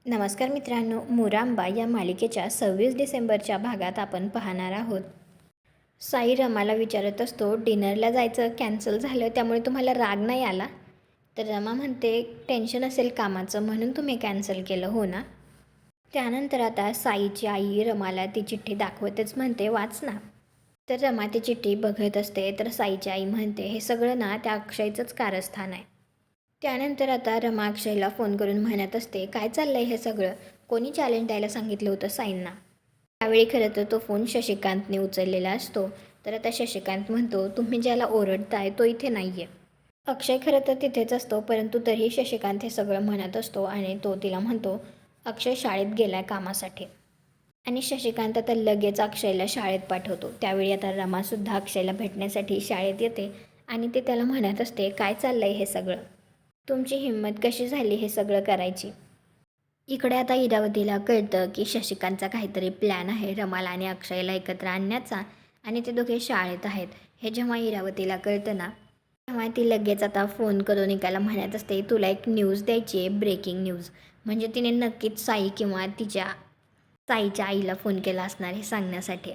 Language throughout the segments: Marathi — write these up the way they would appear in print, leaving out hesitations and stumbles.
नमस्कार मित्रांनो, मुरांबा या मालिकेच्या 26 डिसेंबरच्या भागात आपण पाहणार आहोत. साई रमाला विचारत असतो, डिनरला जायचं कॅन्सल झालं त्यामुळे तुम्हाला राग नाही आला? तर रमा म्हणते, टेन्शन असेल कामाचं म्हणून तुम्ही कॅन्सल केलं हो ना? त्यानंतर आता साईची आई रमाला ती चिठ्ठी दाखवतेच म्हणते, वाच ना. तर रमा ती चिठ्ठी बघत असते तर साईची आई म्हणते, हे सगळं ना त्या अक्षयचंच कारस्थान आहे. त्यानंतर आता रमा अक्षयला फोन करून म्हणत असते, काय चाललंय हे सगळं? कोणी चॅलेंज द्यायला सांगितलं होतं साईंना? त्यावेळी खरं तर तो फोन शशिकांतने उचललेला असतो. तर आता शशिकांत म्हणतो, तुम्ही ज्याला ओरडताय तो इथे नाही आहे. अक्षय खरं तर तिथेच असतो, परंतु तरीही शशिकांत हे सगळं म्हणत असतो आणि तो तिला म्हणतो, अक्षय शाळेत गेलाय कामासाठी. आणि शशिकांत आता लगेच अक्षयला शाळेत पाठवतो. त्यावेळी आता रमासुद्धा अक्षयला भेटण्यासाठी शाळेत येते आणि ते त्याला म्हणत असते, काय चाललंय हे सगळं? तुमची हिंमत कशी झाली हे सगळं करायची? इकडे आता इरावतीला कळतं की शशिकांतचा काहीतरी प्लॅन आहे रमाला आणि अक्षयला एकत्र आणण्याचा आणि ते दोघे शाळेत आहेत. हे जेव्हा इरावतीला कळतं ना, तेव्हा ती लगेच आता फोन करून एकाला म्हणत असते, तुला एक न्यूज द्यायची आहे, ब्रेकिंग न्यूज. म्हणजे तिने नक्कीच साई किंवा तिच्या साईच्या आईला फोन केला असणार हे सांगण्यासाठी.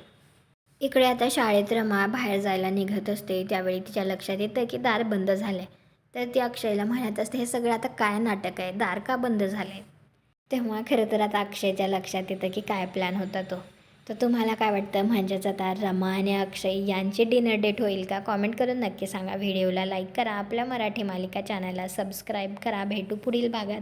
इकडे आता शाळेत रमा बाहेर जायला निघत असते. त्यावेळी तिच्या लक्षात येतं की दार बंद झालं आहे. तर ती अक्षयला म्हणत असते, हे सगळं आता काय नाटक आहे, दार का बंद झालं आहे? तेव्हा खरं तर आता अक्षयच्या लक्षात येतं की काय प्लॅन होता तो. तर तुम्हाला काय वाटतं, म्हणजेच आता रमा आणि अक्षय यांची डिनर डेट होईल का? कॉमेंट करून नक्की सांगा. व्हिडिओला लाईक करा, आपल्या मराठी मालिका चॅनलला सबस्क्राईब करा. भेटू पुढील भागात.